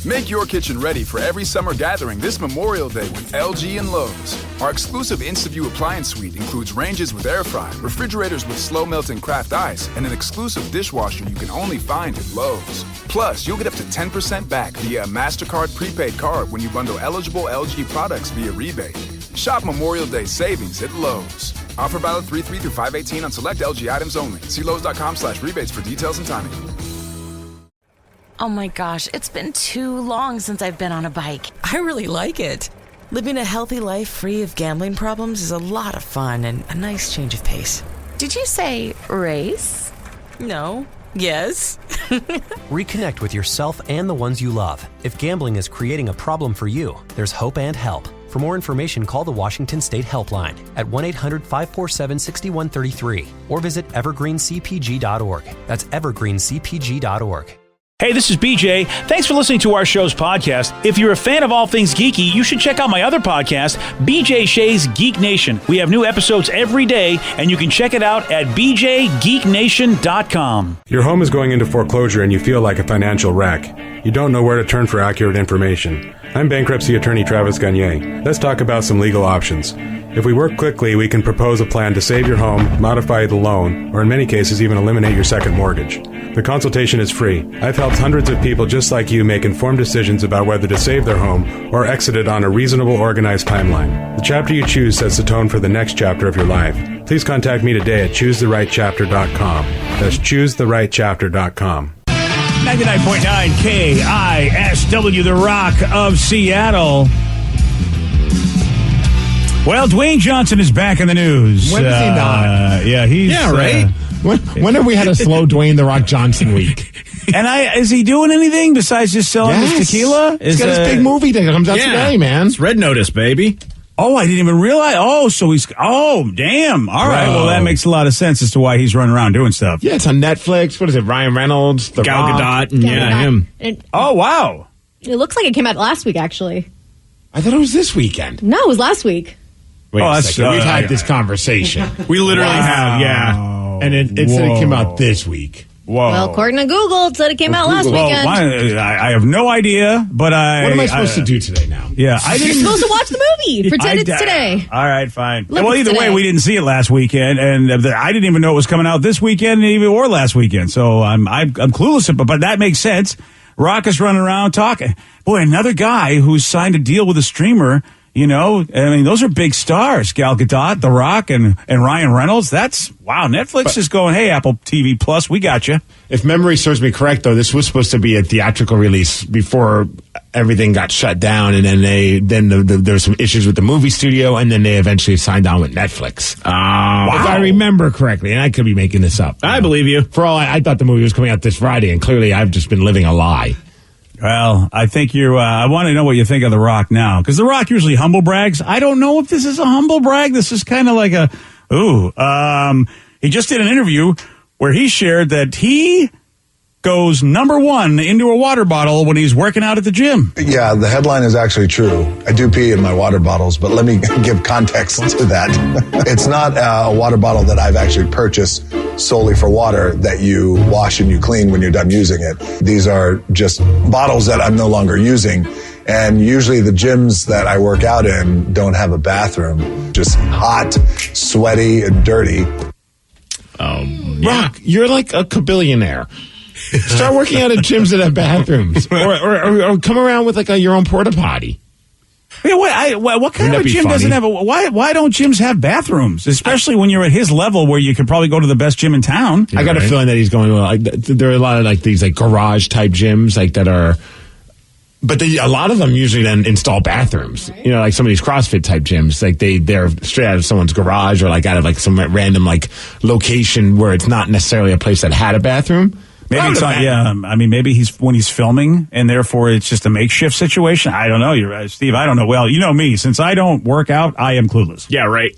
Make your kitchen ready for every summer gathering this Memorial Day with LG and Lowe's. Our exclusive InstaView appliance suite includes ranges with air fry, refrigerators with slow-melting craft ice, and an exclusive dishwasher you can only find at Lowe's. Plus, you'll get up to 10% back via a MasterCard prepaid card when you bundle eligible LG products via rebate. Shop Memorial Day savings at Lowe's. Offer valid 3/3 through 5/18 on select LG items only. See Lowe's.com/rebates for details and timing. Oh my gosh, it's been too long since I've been on a bike. I really like it. Living a healthy life free of gambling problems is a lot of fun and a nice change of pace. Did you say race? No. Yes. Reconnect with yourself and the ones you love. If gambling is creating a problem for you, there's hope and help. For more information, call the Washington State Helpline at 1-800-547-6133 or visit evergreencpg.org. That's evergreencpg.org. Hey, this is BJ. Thanks for listening to our show's podcast. If you're a fan of all things geeky, you should check out my other podcast, BJ Shea's Geek Nation. We have new episodes every day, and you can check it out at bjgeeknation.com. Your home is going into foreclosure and you feel like a financial wreck. You don't know where to turn for accurate information. I'm bankruptcy attorney Travis Gagne. Let's talk about some legal options. If we work quickly, we can propose a plan to save your home, modify the loan, or in many cases even eliminate your second mortgage. The consultation is free. I've helped hundreds of people just like you make informed decisions about whether to save their home or exit it on a reasonable, organized timeline. The chapter you choose sets the tone for the next chapter of your life. Please contact me today at choosetherightchapter.com. That's choosetherightchapter.com. 99.9 KISW, the Rock of Seattle. Well, Dwayne Johnson is back in the news. When is he not? Yeah, he's... Yeah, right? When have we had a slow Dwayne The Rock Johnson week? And is he doing anything besides just selling his tequila? He's got his big movie that comes out today, man. It's Red Notice, baby. Oh, I didn't even realize. Oh, so he's... Oh, damn. All right. Well, that makes a lot of sense as to why he's running around doing stuff. Yeah, it's on Netflix. What is it? Ryan Reynolds, Gal Gadot, and him. Oh, wow. It looks like it came out last week, actually. I thought it was this weekend. No, it was last week. Wait a second. We've had this conversation. We literally have, yeah. And it said it came out this week. Whoa. Well, according to Google, it said it came out last weekend. I have no idea, but What am I supposed to do today now? Yeah, You're supposed to watch the movie. Pretend it's today. All right, fine. Look, well, it's either way, today. we didn't see it last weekend, and I didn't even know it was coming out this weekend, or last weekend. So I'm clueless, but that makes sense. Rock is running around talking. Boy, another guy who's signed a deal with a streamer. You know, I mean, those are big stars. Gal Gadot, The Rock, and Ryan Reynolds. Wow, Netflix is going, hey, Apple TV Plus, we got you. If memory serves me correct, though, this was supposed to be a theatrical release before everything got shut down, and then there were some issues with the movie studio, and then they eventually signed on with Netflix. Wow. If I remember correctly, and I could be making this up. I believe you. For all I thought the movie was coming out this Friday, and clearly I've just been living a lie. Well, I think I want to know what you think of The Rock now, because The Rock usually humble brags. I don't know if this is a humble brag. This is kind of like he just did an interview where he shared that he goes number one into a water bottle when he's working out at the gym. Yeah, the headline is actually true. I do pee in my water bottles, but let me give context to that. It's not a water bottle that I've actually purchased solely for water that you wash and you clean when you're done using it. These are just bottles that I'm no longer using. And usually the gyms that I work out in don't have a bathroom. Just hot, sweaty, and dirty. Rock, you're like a billionaire. Start working out at gyms that have bathrooms, or come around with your own porta potty. Yeah, what kind of a gym doesn't have why don't gyms have bathrooms, especially when you're at his level where you could probably go to the best gym in town? I got a feeling that he's going to there are a lot of these garage type gyms that are, but a lot of them usually then install bathrooms. You know, like some of these CrossFit type gyms, they're straight out of someone's garage or out of some random location where it's not necessarily a place that had a bathroom. Maybe it's not, yeah. I mean, maybe when he's filming, and therefore it's just a makeshift situation. I don't know. You're right, Steve. I don't know. Well, you know me. Since I don't work out, I am clueless. Yeah, right.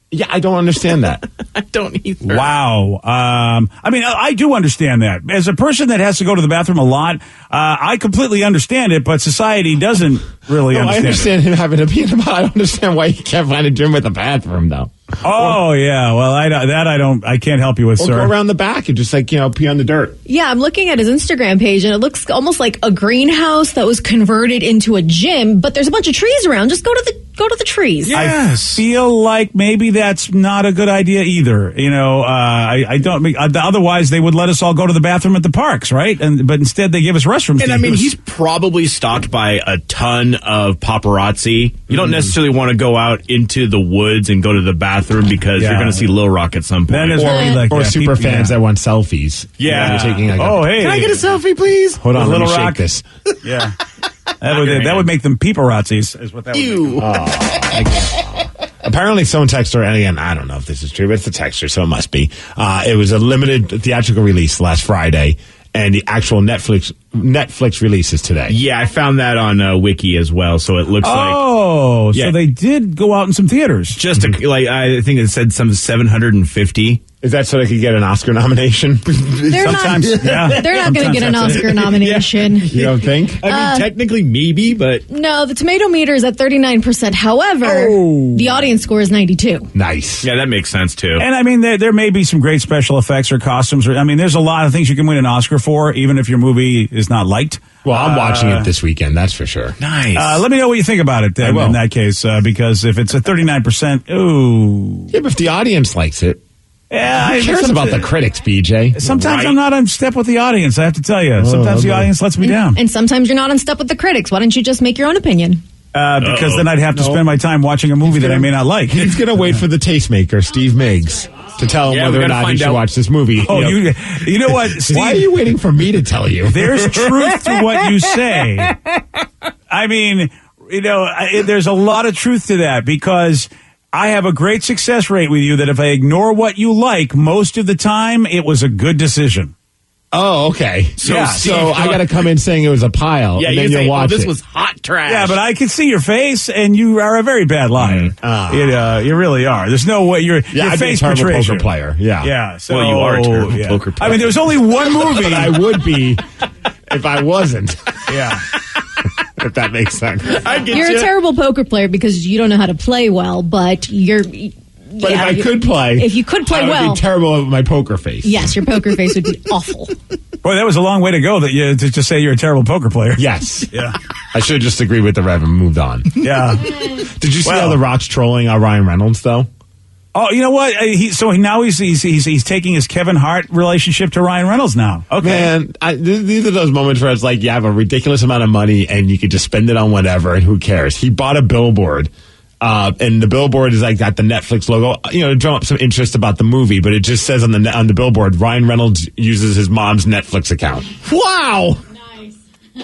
Yeah, I don't understand that. I don't either. Wow. I mean, I do understand that. As a person that has to go to the bathroom a lot, I completely understand it, but society doesn't really understand I understand him having to pee in the bottle. I don't understand why he can't find a gym with a bathroom, though. Oh, yeah. Well, I can't help you with, Or sir. go around the back and just pee on the dirt. Yeah, I'm looking at his Instagram page, and it looks almost like a greenhouse that was converted into a gym. But there's a bunch of trees around. Just go to the trees. Yes. I feel like maybe that's not a good idea either. I don't. Otherwise, they would let us all go to the bathroom at the parks, right? But instead, they give us restrooms. And I mean, he's probably stalked by a ton of paparazzi. You don't necessarily want to go out into the woods and go to the bathroom because you're going to see Lil Rock at some point. Or super fans that want selfies. Yeah. Taking hey. Can I get a selfie, please? Hold on, let me shake this. Yeah. That would make them paparazzis, is what that would make. Apparently, someone texted her, and again, I don't know if this is true, but it's a texter, so it must be. It was a limited theatrical release last Friday, and the actual Netflix release is today. Yeah, I found that on Wiki as well, so it looks like... Oh, so they did go out in some theaters. Just, I think it said some 750. Is that so they could get an Oscar nomination? They're not going to get an Oscar nomination. You don't think? I mean, technically, maybe, but... No, the tomato meter is at 39%. However, the audience score is 92. Nice. Yeah, that makes sense, too. And I mean, there may be some great special effects or costumes. I mean, there's a lot of things you can win an Oscar for, even if your movie is not liked. Well, I'm watching it this weekend, that's for sure. Nice. Let me know what you think about it in that case, because if it's a 39%, ooh. Yeah, but if the audience likes it, who cares about the critics, BJ? Sometimes I'm not on step with the audience, I have to tell you. Sometimes the audience lets me down. And sometimes you're not on step with the critics. Why don't you just make your own opinion? Because then I'd have to spend my time watching a movie that I may not like. He's going to wait for the tastemaker, Steve Miggs, to tell him whether or not he should watch this movie. Oh, you know what, Steve? Why are you waiting for me to tell you? There's truth to what you say. I mean, there's a lot of truth to that because I have a great success rate with you that if I ignore what you like most of the time, it was a good decision. Oh, okay. So I got to come in saying it was a pile, and then you'll watch this it. was hot trash. Yeah, but I can see your face, and you are a very bad liar. You really are. There's no way your I'd face be a terrible betrays poker you. player. Yeah. Yeah. So, well, you are a terrible poker player. I mean, there was only one movie. But I would be if I wasn't. Yeah. If that makes sense. You're a terrible poker player because you don't know how to play well, but you're... But if I could play... If you could play I would be terrible with my poker face. Yes, your poker face would be awful. Boy, that was a long way to go to just say you're a terrible poker player. Yes. Yeah. I should have just agreed with the Rev and moved on. Yeah. Did you see how The Rock's trolling Ryan Reynolds, though? Oh, you know what? Now he's taking his Kevin Hart relationship to Ryan Reynolds now. Okay. Man, these are those moments where it's like you have a ridiculous amount of money and you can just spend it on whatever and who cares? He bought a billboard. And the billboard is got the Netflix logo, to drum up some interest about the movie, but it just says on the billboard, Ryan Reynolds uses his mom's Netflix account. Wow. Nice.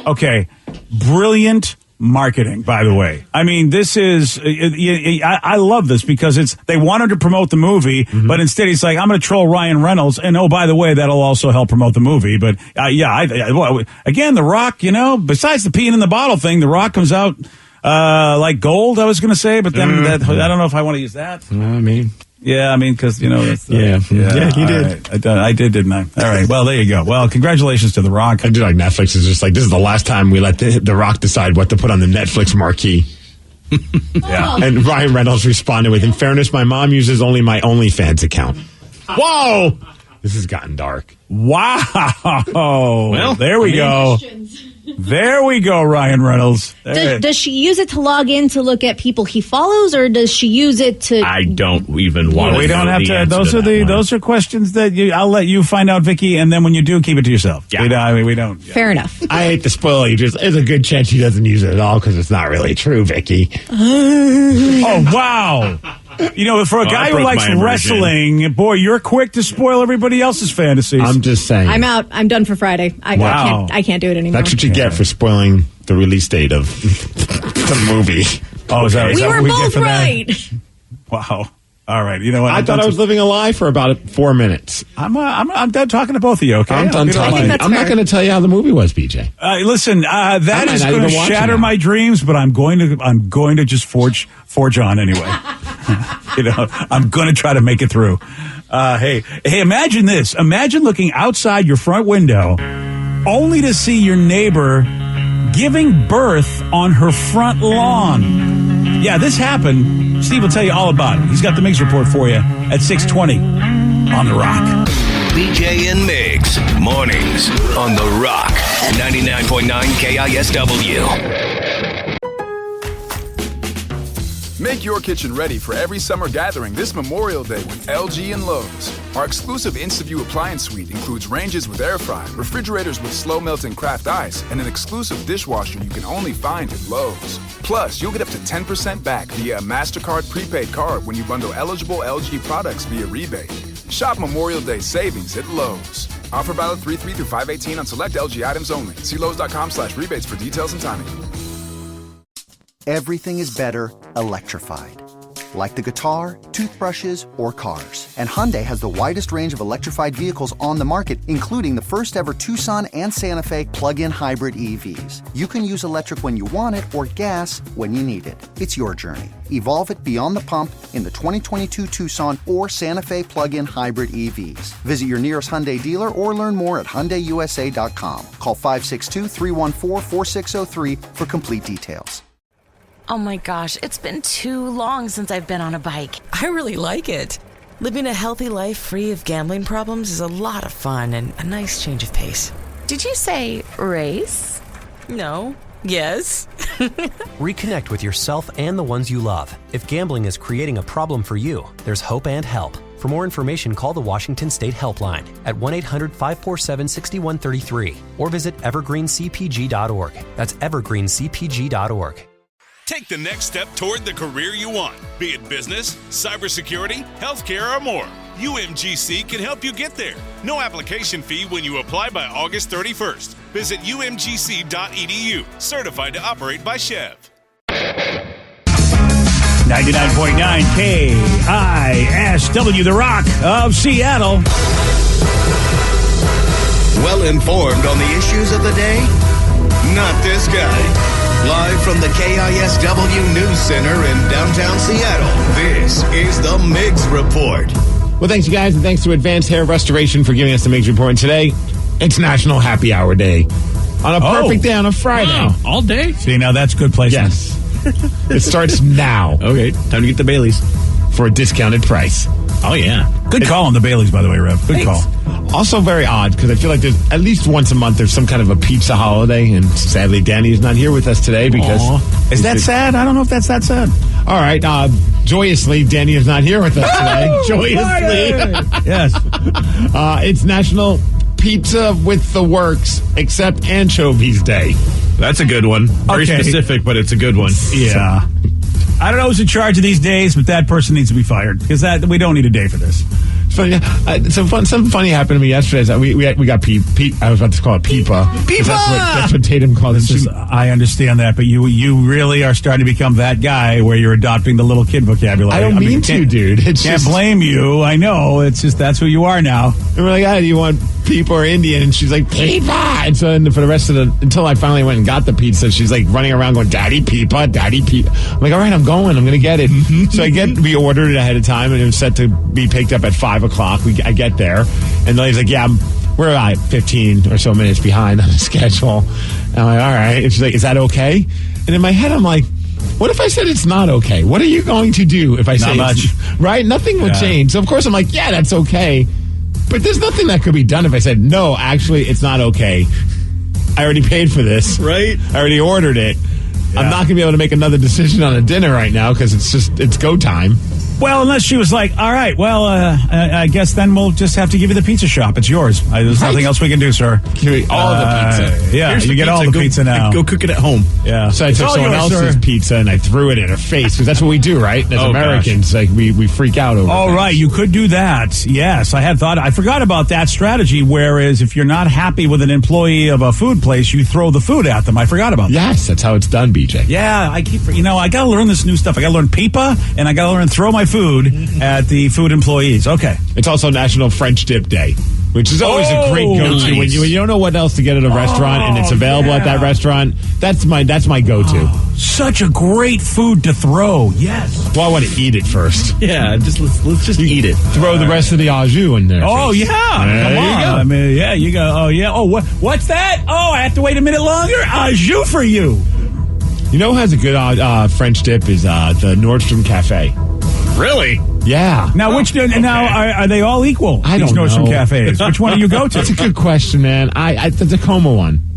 Okay. Brilliant marketing, by the way. I mean, this is, I love this because they wanted to promote the movie, but instead he's like, I'm going to troll Ryan Reynolds. And oh, by the way, that'll also help promote the movie. But again, The Rock, besides the peeing in the bottle thing, The Rock comes out like gold, I was going to say, but then I don't know if I want to use that. Because that's you did. Right. I did, didn't I? All right. Well, there you go. Well, congratulations to The Rock. I do like Netflix is just like this is the last time we let the Rock decide what to put on the Netflix marquee. Yeah. And Ryan Reynolds responded with, "In fairness, my mom uses only my OnlyFans account." Whoa. This has gotten dark. Wow. Well, there we go. There we go, Ryan Reynolds. Does she use it to log in to look at people he follows, or does she use it to? I don't even want to. We don't have to. Those are questions that I'll let you find out, Vicky, and then when you do, keep it to yourself. Yeah. We don't. Yeah. Fair enough. I hate to spoil you. There's a good chance she doesn't use it at all because it's not really true, Vicky. Oh wow. For a guy who likes wrestling, boy, you're quick to spoil everybody else's fantasies. I'm just saying. I'm out. I'm done for Friday. I can't do it anymore. That's what you get for spoiling the release date of the movie. Oh, is that we were what both right. Wow. All right. You know what? I thought I was living a lie for about 4 minutes. I'm done talking to both of you. Okay. I'm done talking. I'm not going to tell you how the movie was, BJ. Listen, that is going to shatter my dreams, but I'm going to just forge on anyway. I'm going to try to make it through. Hey, imagine this. Imagine looking outside your front window only to see your neighbor giving birth on her front lawn. Yeah, this happened. Steve will tell you all about it. He's got the Migs Report for you at 6:20 on The Rock. BJ and Migs, mornings on The Rock, 99.9 KISW. Make your kitchen ready for every summer gathering this Memorial Day with LG and Lowe's. Our exclusive InstaView appliance suite includes ranges with air fry, refrigerators with slow melting craft ice, and an exclusive dishwasher you can only find at Lowe's. Plus, you'll get up to 10% back via a MasterCard prepaid card when you bundle eligible LG products via rebate. Shop Memorial Day savings at Lowe's. Offer valid 3/3 through 5/18 on select LG items only. See Lowe's.com/rebates for details and timing. Everything is better electrified. Like the guitar, toothbrushes, or cars. And Hyundai has the widest range of electrified vehicles on the market, including the first ever Tucson and Santa Fe plug-in hybrid EVs. You can use electric when you want it or gas when you need it. It's your journey. Evolve it beyond the pump in the 2022 Tucson or Santa Fe plug-in hybrid EVs. Visit your nearest Hyundai dealer or learn more at HyundaiUSA.com. Call 562-314-4603 for complete details. Oh my gosh, it's been too long since I've been on a bike. I really like it. Living a healthy life free of gambling problems is a lot of fun and a nice change of pace. Did you say race? No. Yes. Reconnect with yourself and the ones you love. If gambling is creating a problem for you, there's hope and help. For more information, call the Washington State Helpline at 1-800-547-6133 or visit evergreencpg.org. That's evergreencpg.org. Take the next step toward the career you want, be it business, cybersecurity, healthcare, or more. UMGC can help you get there. No application fee when you apply by August 31st. Visit umgc.edu, certified to operate by Chev. 99.9 KISW, The Rock of Seattle. Well informed on the issues of the day? Not this guy. Live from the KISW News Center in downtown Seattle, this is the Migs Report. Well, thanks, you guys, and thanks to Advanced Hair Restoration for giving us the Migs Report. And today, it's National Happy Hour Day. On a perfect day, on a Friday. Wow, all day? See, now that's good placement. Yes. It starts now. Okay, time to get the Baileys. For a discounted price. Oh, yeah. Good call on the Baileys, by the way, Rev. Good call. Also very odd, because I feel like there's at least once a month there's some kind of a pizza holiday, and sadly Danny is not here with us today because... Is that sad? I don't know if that's that sad. All right, joyously, Danny is not here with us today. Joyously. Yes. It's National Pizza with the Works, except Anchovies Day. That's a good one. Very specific, but it's a good one. Yeah. I don't know who's in charge of these days, but that person needs to be fired because we don't need a day for this. Something funny happened to me yesterday. Is that we got Pete. I was about to call it Peepa. Peepa! That's what Tatum called it. I understand that, but you really are starting to become that guy where you're adopting the little kid vocabulary. I don't mean to, dude. Can't blame you. I know. It's just that's who you are now. And we're like, do you want Peepa or Indian? And she's like, Peepa. And so for the rest of until I finally went and got the pizza, she's like running around going, Daddy Peepa, Daddy Peepa. I'm like, all right, I'm going to get it. So we ordered it ahead of time, and it was set to be picked up at 5 o'clock. I get there, and the lady's like, yeah, we're about 15 or so minutes behind on the schedule. And I'm like, all right. And she's like, is that okay? And in my head, I'm like, what if I said it's not okay? What are you going to do if I say not much? Right? Nothing would change. So, of course, I'm like, yeah, that's okay. But there's nothing that could be done if I said, no, actually, it's not okay. I already paid for this. Right. I already ordered it. Yeah. I'm not going to be able to make another decision on a dinner right now because it's go time. Well, unless she was like, all right, well, I guess then we'll just have to give you the pizza shop. It's yours. There's nothing else we can do, sir. All the pizza. Yeah, you get all the pizza now. Go cook it at home. Yeah. So I took someone else's pizza and I threw it in her face because that's what we do, right? As Americans, like we freak out over things. Right, you could do that. Yes, I forgot about that strategy, whereas if you're not happy with an employee of a food place, you throw the food at them. I forgot about that. Yes, that's how it's done, BJ. Yeah, I got to learn this new stuff. I got to learn Peepa, and I got to learn throw my food at the food employees. Okay. It's also National French Dip Day, which is always a great go-to. Nice. When you don't know what else to get at a restaurant and it's available at that restaurant, that's my go-to. Such a great food to throw. Yes. Well, I want to eat it first. Yeah, let's just eat it. Throw the rest of the au jus in there. Oh, yeah. Come on. You go. I mean, yeah, you go. Oh, yeah. Oh, what's that? Oh, I have to wait a minute longer? Au jus for you. You know who has a good French dip is the Nordstrom Cafe. Really? Yeah. Now, are they all equal? I don't these Nordstrom know. cafes. Which one do you go to? That's a good question, man. I the Tacoma one.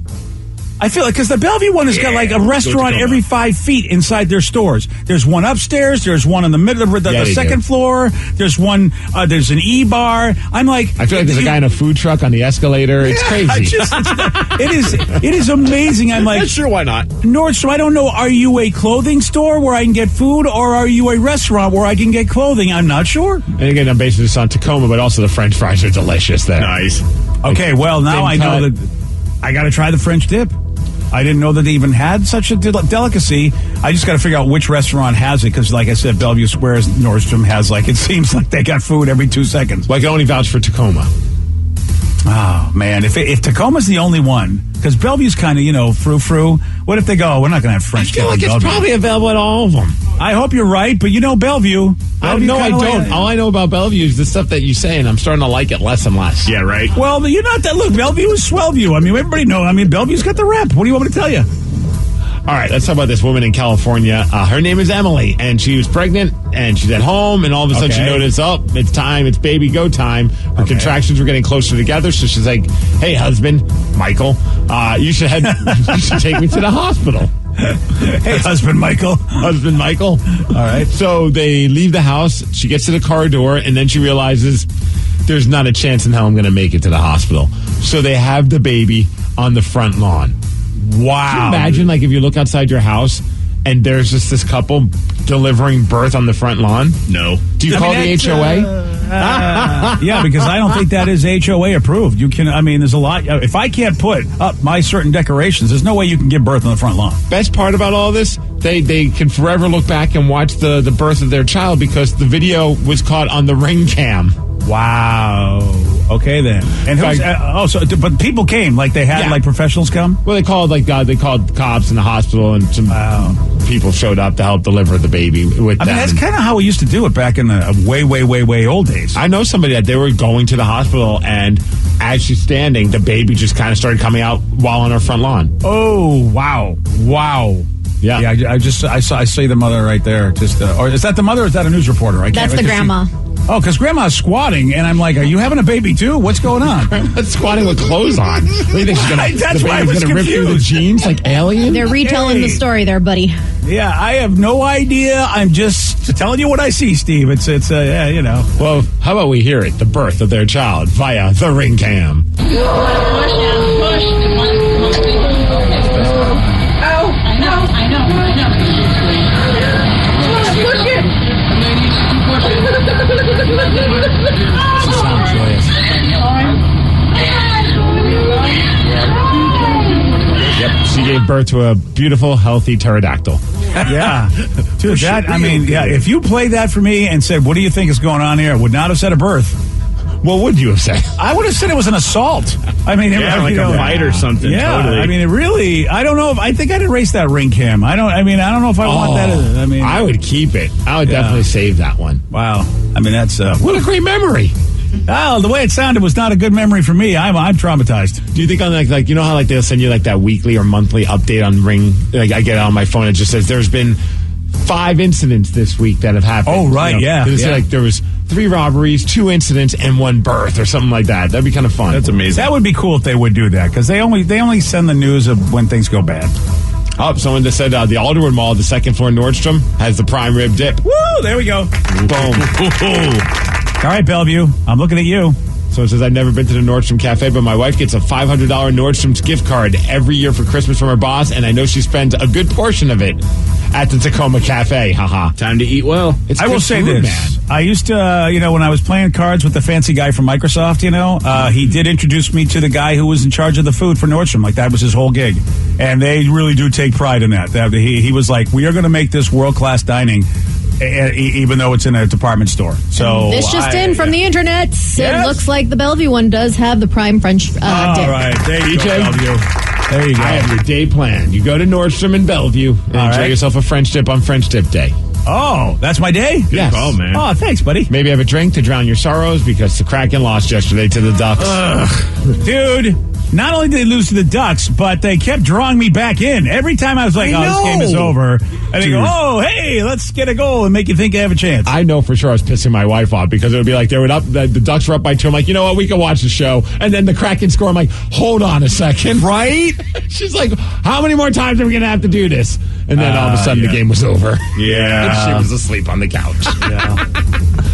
I feel like because the Bellevue one has got like a restaurant every 5 feet inside their stores. There's one upstairs. There's one in the middle of the second floor. There's one. There's an E-bar. I'm like, I feel like there's a guy in a food truck on the escalator. It's crazy. It is amazing. I'm like, sure, why not? Nordstrom, I don't know. Are you a clothing store where I can get food, or are you a restaurant where I can get clothing? I'm not sure. And again, I'm basing this on Tacoma, but also the French fries are delicious there. Nice. Okay, well now I know that I got to try the French dip. I didn't know that they even had such a delicacy. I just got to figure out which restaurant has it because, like I said, Bellevue Squares, Nordstrom has it seems like they got food every 2 seconds. Well, I can only vouch for Tacoma. Oh, man. If Tacoma's the only one, because Bellevue's kind of, frou-frou. What if they go, we're not going to have French dip? I feel like it's probably available at all of them. I hope you're right, but Bellevue. No, I don't. All I know about Bellevue is the stuff that you say, and I'm starting to like it less and less. Yeah, right. Well, you're not that. Look, Bellevue is Swellview. I mean, everybody knows. I mean, Bellevue's got the rep. What do you want me to tell you? All right, let's talk about this woman in California. Her name is Emily, and she was pregnant, and she's at home, and all of a sudden she noticed, it's time, it's baby go time. Her contractions were getting closer together, so she's like, hey, husband, Michael, you should take me to the hospital. Hey, husband Michael. Husband Michael. All right. So they leave the house. She gets to the car door, and then she realizes there's not a chance in hell I'm going to make it to the hospital. So they have the baby on the front lawn. Wow. Can you imagine, if you look outside your house and there's just this couple delivering birth on the front lawn? No. Do you call the HOA? Yeah, because I don't think that is HOA approved. You can, there's a lot. If I can't put up my certain decorations, there's no way you can give birth on the front lawn. Best part about all this, they can forever look back and watch the birth of their child because the video was caught on the Ring cam. Wow. Okay then. And but people came, they had professionals come. Well, they called cops in the hospital, and some people showed up to help deliver the baby with them. That's kind of how we used to do it back in the way old days. I know somebody that they were going to the hospital, and as she's standing, the baby just kind of started coming out while on her front lawn. Oh wow! Yeah. I see the mother right there. Or is that the mother? Or is that a news reporter? That's the grandma. Oh, because grandma's squatting, and I'm like, are you having a baby too? What's going on? Grandma's squatting with clothes on. What do you think she's going to? That's why I was confused. Rip through the jeans like Alien? They're retelling the story there, buddy. Yeah, I have no idea. I'm just telling you what I see, Steve. It's Well, how about we hear it? The birth of their child via the Ring cam. Yep, she gave birth to a beautiful, healthy pterodactyl. Yeah. Dude, if you played that for me and said, what do you think is going on here? I would not have said a birth. What would you have said? I would have said it was an assault. A fight or something. Yeah, totally. I don't know I think I'd erase that Ring cam. I don't know if I want that. I would keep it. I would definitely save that one. Wow. That's what a great memory. Oh, the way it sounded was not a good memory for me. I'm traumatized. Do you think on you know how they'll send you that weekly or monthly update on Ring? I get it on my phone. It just says there's been 5 incidents this week that have happened. Oh, right, yeah. There was 3 robberies, 2 incidents, and 1 birth or something like that. That'd be kind of fun. That's amazing. That would be cool if they would do that because they only send the news of when things go bad. Oh, someone just said the Alderwood Mall, the second floor Nordstrom, has the prime rib dip. Woo! There we go. Boom. All right, Bellevue, I'm looking at you. So it says, I've never been to the Nordstrom Cafe, but my wife gets a $500 Nordstrom's gift card every year for Christmas from her boss, and I know she spends a good portion of it at the Tacoma Cafe. Haha. Time to eat well. I will say this. Man. I used to, when I was playing cards with the fancy guy from Microsoft, he did introduce me to the guy who was in charge of the food for Nordstrom. That was his whole gig. And they really do take pride in that. He was like, we are going to make this world-class dining, even though it's in a department store. So this just from the internet. Yes. It looks like the Bellevue one does have the prime French dip. All right, there you go, Bellevue. There you go. I have your day planned. You go to Nordstrom in Bellevue and enjoy yourself a French dip on French Dip Day. Oh, that's my day? Yes. Good call, man. Oh, thanks, buddy. Maybe have a drink to drown your sorrows because the Kraken lost yesterday to the Ducks. Dude, not only did they lose to the Ducks, but they kept drawing me back in. Every time I was like, this game is over. And they go, oh, hey, let's get a goal and make you think I have a chance. I know for sure I was pissing my wife off because it would be like they were up, the Ducks were up by 2. I'm like, you know what, we can watch the show. And then the Kraken score. I'm like, hold on a second. Right? She's like, how many more times are we going to have to do this? And then all of a sudden the game was over. Yeah. And she was asleep on the couch. Yeah.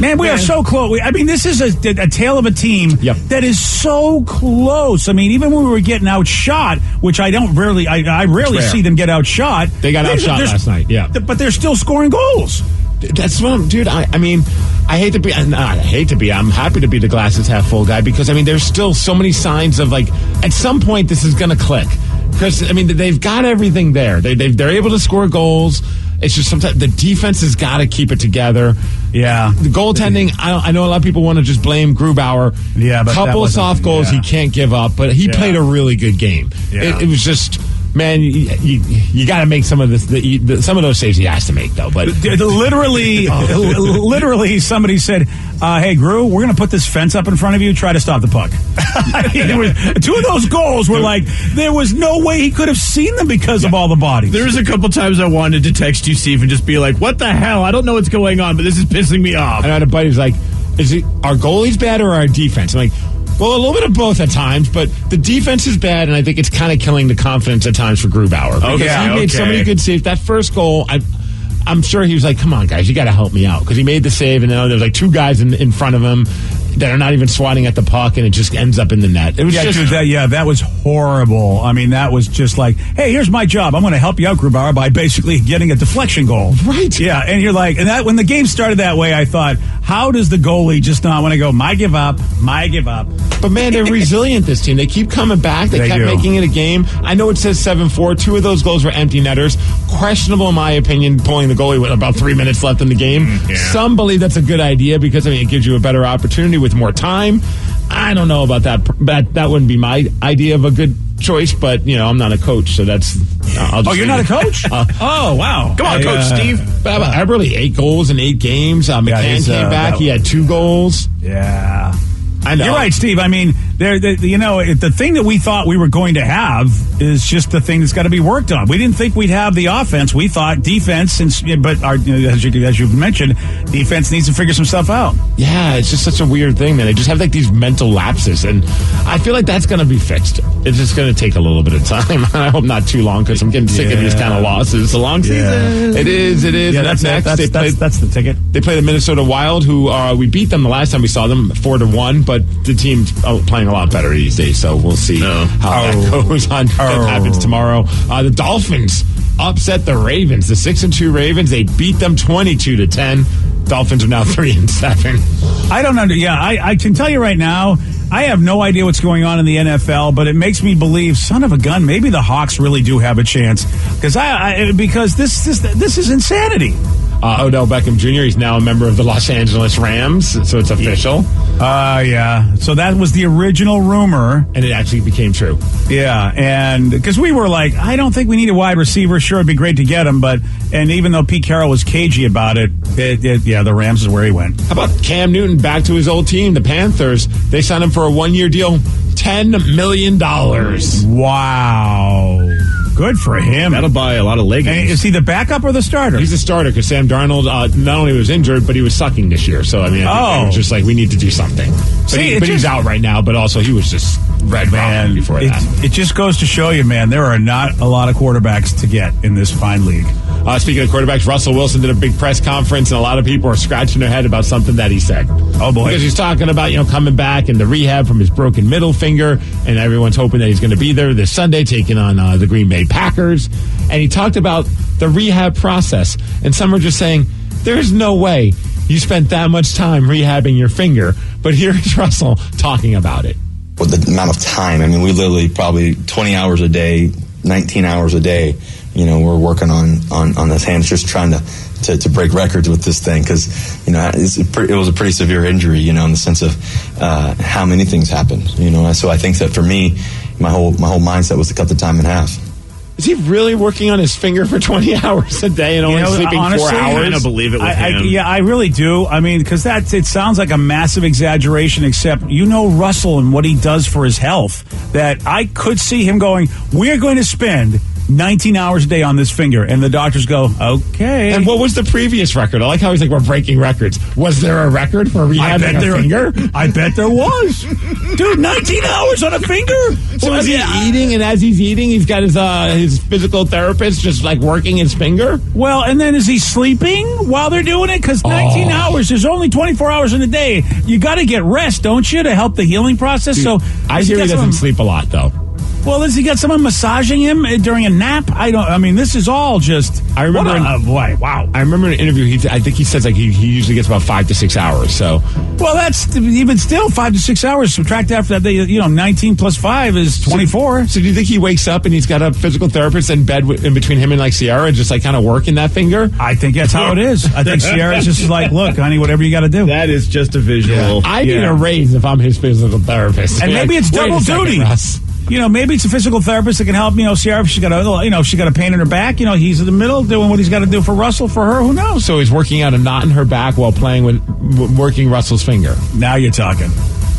Man, we are so close. I mean, this is a tale of a team that is so close. I mean, even when we were getting outshot, which I rarely see them get outshot. They got outshot last night, but they're still scoring goals. That's what dude. I mean, I'm happy to be the glasses half full guy because I mean, there's still so many signs of like at some point this is going to click because I mean they've got everything there. They're able to score goals. It's just sometimes the defense has got to keep it together. Yeah, the goaltending. I know a lot of people want to just blame Grubauer. Yeah, but couple soft goals he can't give up, but he played a really good game. Yeah. It was just. Man, you got to make some of this. Some of those saves he has to make, though. But literally, somebody said, "Hey, Gru, we're going to put this fence up in front of you. Try to stop the puck." Two of those goals were like there was no way he could have seen them because of all the bodies. There was a couple times I wanted to text you, Steve, and just be like, "What the hell? I don't know what's going on, but this is pissing me off." And I had a buddy who's like, "Is it our goalies bad or our defense?" I'm like. Well, a little bit of both at times, but the defense is bad, and I think it's kind of killing the confidence at times for Grubauer. Because he made so many good saves. That first goal, I'm sure he was like, come on, guys, you got to help me out. Because he made the save, and then there's like 2 guys in front of him that are not even swatting at the puck, and it just ends up in the net. It was that was horrible. I mean, that was just like, hey, here's my job. I'm going to help you out, Grubauer, by basically getting a deflection goal. Right. Yeah, and you're like, and that when the game started that way, I thought, how does the goalie just not want to go, my give up? But, man, they're resilient, this team. They keep coming back. They kept making it a game. I know it says 7-4. 2 of those goals were empty netters. Questionable, in my opinion, pulling the goalie with about 3 minutes left in the game. Yeah. Some believe that's a good idea because, I mean, it gives you a better opportunity with more time. I don't know about that. That wouldn't be my idea of a good choice, but, you know, I'm not a coach, so that's... you're not a coach? Oh, wow. Come on, Coach Steve. Eberle, 8 goals in 8 games. McCann came back. He had 2 goals. Yeah. I know. You're right, Steve. I mean, the thing that we thought we were going to have is just the thing that's got to be worked on. We didn't think we'd have the offense. We thought defense, but as you mentioned, defense needs to figure some stuff out. Yeah, it's just such a weird thing, man. They just have like these mental lapses, and I feel like that's going to be fixed. It's just going to take a little bit of time. I hope not too long because I'm getting sick of these kind of losses. It's a long season. It is. Yeah, that's next. That's the ticket. They play the Minnesota Wild, who we beat them the last time we saw them 4-1, but the team's playing a lot better these days, so we'll see how that goes on. That happens tomorrow. The Dolphins upset the Ravens. The 6-2 Ravens, they beat them 22-10. Dolphins are now 3-7. I don't know. Yeah, I can tell you right now, I have no idea what's going on in the NFL, but it makes me believe, son of a gun, maybe the Hawks really do have a chance because this is insanity. Odell Beckham Jr., he's now a member of the Los Angeles Rams, so it's official. Yeah. So that was the original rumor. And it actually became true. Yeah, and because we were like, I don't think we need a wide receiver. Sure, it'd be great to get him, and even though Pete Carroll was cagey about it, the Rams is where he went. How about Cam Newton back to his old team, the Panthers? They signed him for a 1-year deal, $10 million. Wow. Good for him. That'll buy a lot of leggings. And is he the backup or the starter? He's the starter because Sam Darnold not only was injured, but he was sucking this year. So, I mean, I think they were just like, we need to do something. But he's out right now, but also he was just red man before that. It just goes to show you, man, there are not a lot of quarterbacks to get in this fine league. Speaking of quarterbacks, Russell Wilson did a big press conference, and a lot of people are scratching their head about something that he said. Oh, boy. Because he's talking about, coming back and the rehab from his broken middle finger, and everyone's hoping that he's going to be there this Sunday taking on the Green Bay Packers. And he talked about the rehab process, and some are just saying, there's no way you spent that much time rehabbing your finger. But here's Russell talking about it. With the amount of time, I mean, we literally probably 20 hours a day, 19 hours a day, we're working on this hand, just trying to break records with this thing because, it was a pretty severe injury, in the sense of how many things happened, So I think that for me, my whole mindset was to cut the time in half. Is he really working on his finger for 20 hours a day and only sleeping honestly, 4 hours? I kind of believe it with him. Yeah, I really do. I mean, because it sounds like a massive exaggeration, except Russell and what he does for his health, that I could see him going, we're going to spend 19 hours a day on this finger. And the doctors go, okay. And what was the previous record? I like how he's like, we're breaking records. Was there a record for rehabbing a finger? I bet there was. Dude, 19 hours on a finger? So is he eating, and as he's eating, he's got his physical therapist just like working his finger? Well, and then is he sleeping while they're doing it? Because 19 hours, there's only 24 hours in a day. You got to get rest, don't you, to help the healing process? Dude, so I hear he doesn't sleep a lot, though. Well, has he got someone massaging him during a nap? This is all just. I remember. Wow. I remember in an interview. I think he says he usually gets about 5 to 6 hours. So. Well, that's even still 5 to 6 hours. Subtract after that, 19 plus 5 is 24. So do you think he wakes up and he's got a physical therapist in bed in between him and like Sierra, just like kind of working that finger? I think that's how it is. I think Sierra's just like, look, honey, whatever you got to do. That is just a visual. Yeah. I need a raise if I'm his physical therapist. And maybe it's double duty. Maybe it's a physical therapist that can help, Sierra, if she's got a pain in her back, he's in the middle doing what he's got to do for Russell, for her, who knows? So he's working out a knot in her back while working Russell's finger. Now you're talking.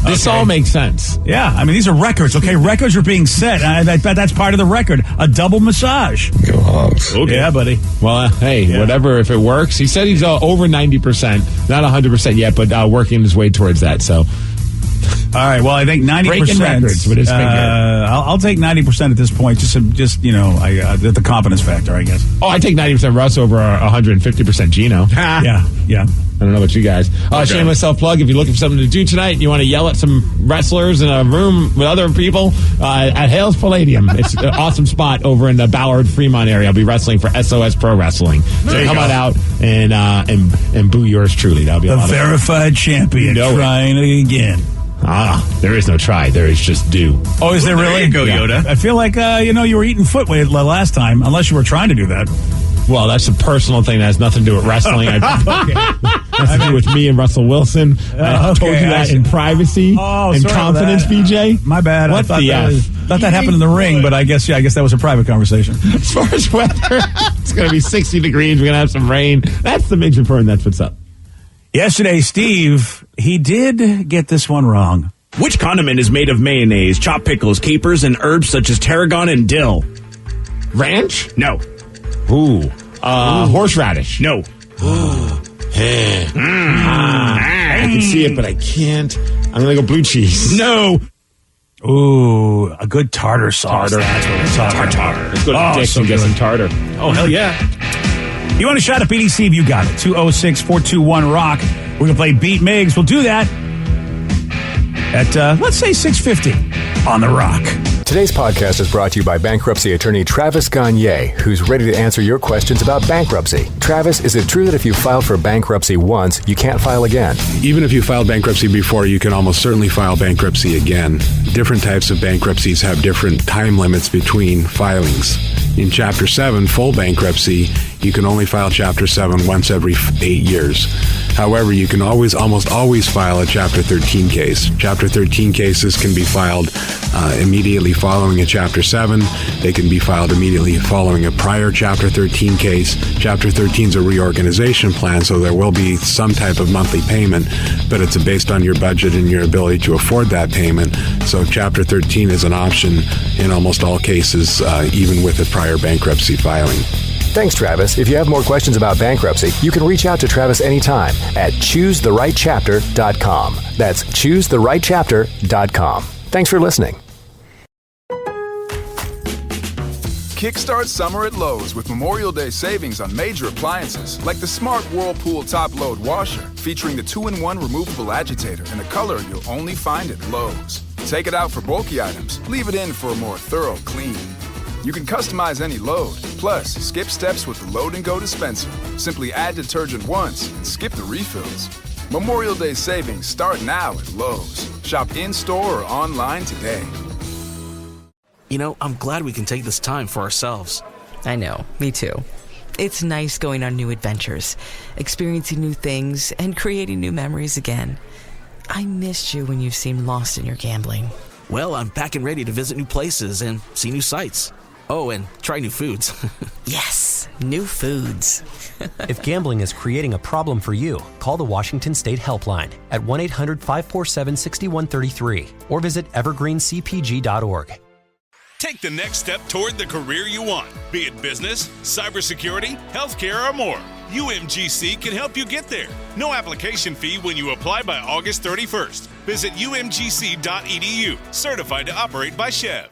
This all makes sense. Yeah, these are records, okay? Records are being set. That's part of the record. A double massage. Go Hogs. Okay. Yeah, buddy. Well, whatever, if it works. He said he's over 90%, not 100% yet, but working his way towards that, so... All right. Well, I think 90%. Breaking records with his finger. I'll take 90% at this point. The confidence factor, I guess. Oh, I take 90% Russ over 150% Gino. Yeah. I don't know about you guys. Shameless self-plug. If you're looking for something to do tonight and you want to yell at some wrestlers in a room with other people, at Hales Palladium. It's an awesome spot over in the Ballard Fremont area. I'll be wrestling for SOS Pro Wrestling. So come on out and boo yours truly. That'll be a lot of fun. The verified champion trying again. There is no try. There is just do. Oh, is there really? There you go, Yoda. I feel like, you were eating foot last time, unless you were trying to do that. Well, that's a personal thing that has nothing to do with wrestling. Has to do with me and Russell Wilson. I told you that in privacy and confidence, BJ. My bad. What I thought that happened in the ring, but I guess that was a private conversation. As far as weather, it's going to be 60 degrees. We're going to have some rain. That's the Migs Report, and that's what's up. Yesterday, Steve, he did get this one wrong. Which condiment is made of mayonnaise, chopped pickles, capers, and herbs such as tarragon and dill? Ranch? No. Ooh. Horseradish? No. I can see it, but I can't. I'm going to go blue cheese. No. Ooh, a good tartar sauce. That's what we're talking Tartar. Let's go to Dick's and get some tartar. Oh, hell yeah. You want a shot at BDC? You got it. 206-421-ROCK. We're going to play Beat Migs. We'll do that at, let's say, 6:50 on The Rock. Today's podcast is brought to you by bankruptcy attorney Travis Gagne, who's ready to answer your questions about bankruptcy. Travis, is it true that if you filed for bankruptcy once, you can't file again? Even if you filed bankruptcy before, you can almost certainly file bankruptcy again. Different types of bankruptcies have different time limits between filings. In Chapter 7, full bankruptcy, you can only file Chapter 7 once every 8 years. However, you can almost always file a Chapter 13 case. Chapter 13 cases can be filed immediately following a Chapter 7. They can be filed immediately following a prior Chapter 13 case. Chapter 13 is a reorganization plan, so there will be some type of monthly payment, but it's based on your budget and your ability to afford that payment. So Chapter 13 is an option in almost all cases, even with a prior bankruptcy filing. Thanks, Travis. If you have more questions about bankruptcy, you can reach out to Travis anytime at choosetherightchapter.com. That's choosetherightchapter.com. Thanks for listening. Kickstart summer at Lowe's with Memorial Day savings on major appliances like the smart Whirlpool top-load washer featuring the 2-in-1 removable agitator in a color you'll only find at Lowe's. Take it out for bulky items, leave it in for a more thorough clean. You can customize any load, plus skip steps with the Load and Go dispenser. Simply add detergent once and skip the refills. Memorial Day savings start now at Lowe's. Shop in-store or online today. I'm glad we can take this time for ourselves. I know, me too. It's nice going on new adventures, experiencing new things, and creating new memories again. I missed you when you seemed lost in your gambling. Well, I'm back and ready to visit new places and see new sights. Oh, and try new foods. Yes, new foods. If gambling is creating a problem for you, call the Washington State Helpline at 1-800-547-6133 or visit evergreencpg.org. Take the next step toward the career you want, be it business, cybersecurity, healthcare, or more. UMGC can help you get there. No application fee when you apply by August 31st. Visit umgc.edu, certified to operate by Chev.